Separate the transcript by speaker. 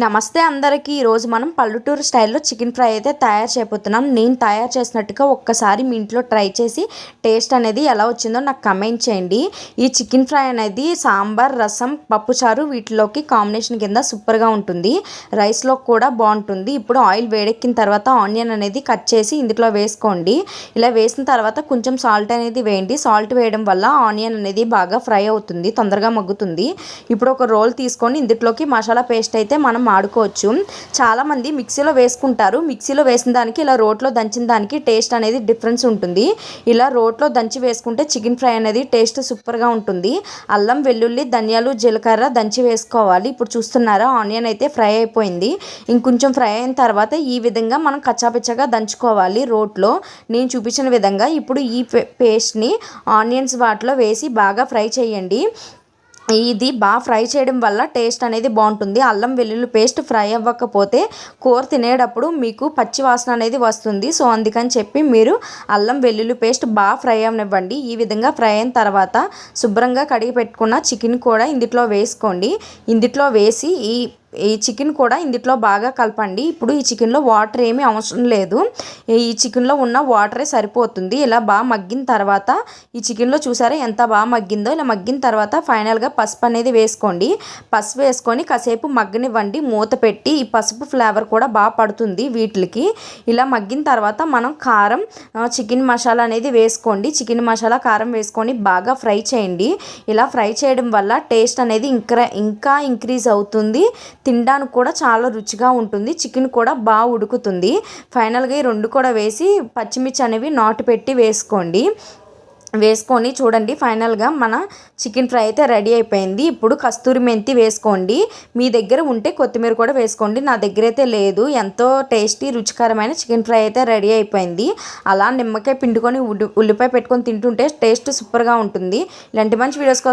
Speaker 1: నమస్తే అందరికీ. ఈరోజు మనం పల్లెటూరు స్టైల్లో చికెన్ ఫ్రై అయితే తయారు చేయబోతున్నాం. నేను తయారు చేసినట్టుగా ఒక్కసారి మీ ఇంట్లో ట్రై చేసి టేస్ట్ అనేది ఎలా వచ్చిందో నాకు కమెంట్ చేయండి. ఈ చికెన్ ఫ్రై అనేది సాంబార్, రసం, పప్పుచారు వీటిలోకి కాంబినేషన్ కింద సూపర్గా ఉంటుంది. రైస్లో కూడా బాగుంటుంది. ఇప్పుడు ఆయిల్ వేడెక్కిన తర్వాత ఆనియన్ అనేది కట్ చేసి ఇందులో వేసుకోండి. ఇలా వేసిన తర్వాత కొంచెం సాల్ట్ అనేది వేయండి. సాల్ట్ వేయడం వల్ల ఆనియన్ అనేది బాగా ఫ్రై అవుతుంది, తొందరగా మగ్గుతుంది. ఇప్పుడు ఒక రోల్ తీసుకొని ఇందులోకి మసాలా పేస్ట్ అయితే మనం ఆడుకోవచ్చు. చాలామంది మిక్సీలో వేసుకుంటారు. మిక్సీలో వేసిన దానికి ఇలా రోట్లో దంచిన దానికి టేస్ట్ అనేది డిఫరెన్స్ ఉంటుంది. ఇలా రోట్లో దంచి వేసుకుంటే చికెన్ ఫ్రై అనేది టేస్ట్ సూపర్గా ఉంటుంది. అల్లం, వెల్లుల్లి, ధనియాలు, జీలకర్ర దంచి వేసుకోవాలి. ఇప్పుడు చూస్తున్నారా ఆనియన్ అయితే ఫ్రై అయిపోయింది. ఇంకొంచెం ఫ్రై అయిన తర్వాత ఈ విధంగా మనం కచ్చాపిచ్చగా దంచుకోవాలి రోట్లో, నేను చూపించిన విధంగా. ఇప్పుడు ఈ పేస్ట్ని ఆనియన్స్ వాటిలో వేసి బాగా ఫ్రై చేయండి. ఇది బాగా ఫ్రై చేయడం వల్ల టేస్ట్ అనేది బాగుంటుంది. అల్లం వెల్లుల్లి పేస్ట్ ఫ్రై అవ్వకపోతే కూర తినేటప్పుడు మీకు పచ్చి వాసన అనేది వస్తుంది. సో అందుకని చెప్పి మీరు అల్లం వెల్లుల్లి పేస్ట్ బాగా ఫ్రై అవనివ్వండి. ఈ విధంగా ఫ్రై అయిన తర్వాత శుభ్రంగా కడిగి పెట్టుకున్న చికెన్ కూడా ఇందులో వేసుకోండి. ఇందులో వేసి ఈ చికెన్ కూడా ఇందులో బాగా కలపండి. ఇప్పుడు ఈ చికెన్లో వాటర్ ఏమీ అవసరం లేదు. ఈ చికెన్లో ఉన్న వాటరే సరిపోతుంది. ఇలా బాగా మగ్గిన తర్వాత ఈ చికెన్లో చూసారా ఎంత బాగా మగ్గిందో. ఇలా మగ్గిన తర్వాత ఫైనల్గా పసుపు అనేది వేసుకోండి. పసుపు వేసుకొని కాసేపు మగ్గనివ్వండి మూత పెట్టి. ఈ పసుపు ఫ్లేవర్ కూడా బాగా పడుతుంది వీటికి. ఇలా మగ్గిన తర్వాత మనం కారం, చికెన్ మసాలా అనేది వేసుకోండి. చికెన్ మసాలా, కారం వేసుకొని బాగా ఫ్రై చేయండి. ఇలా ఫ్రై చేయడం వల్ల టేస్ట్ అనేది ఇంకా ఇంక్రీజ్ అవుతుంది. తినడానికి కూడా చాలా రుచిగా ఉంటుంది. చికెన్ కూడా బాగా ఉడుకుతుంది. ఫైనల్గా ఈ రెండు కూడా వేసి పచ్చిమిర్చి అనేవి నాటు పెట్టి వేసుకొని చూడండి. ఫైనల్గా మన చికెన్ ఫ్రై అయితే రెడీ అయిపోయింది. ఇప్పుడు కస్తూరి మెంతి వేసుకోండి. మీ దగ్గర ఉంటే కొత్తిమీర కూడా వేసుకోండి. నా దగ్గర అయితే లేదు. ఎంతో టేస్టీ రుచికరమైన చికెన్ ఫ్రై అయితే రెడీ అయిపోయింది. అలా నిమ్మకాయ పిండుకొని ఉల్లిపాయ పెట్టుకొని తింటుంటే టేస్ట్ సూపర్గా ఉంటుంది. ఇలాంటి మంచి వీడియోస్ కోసం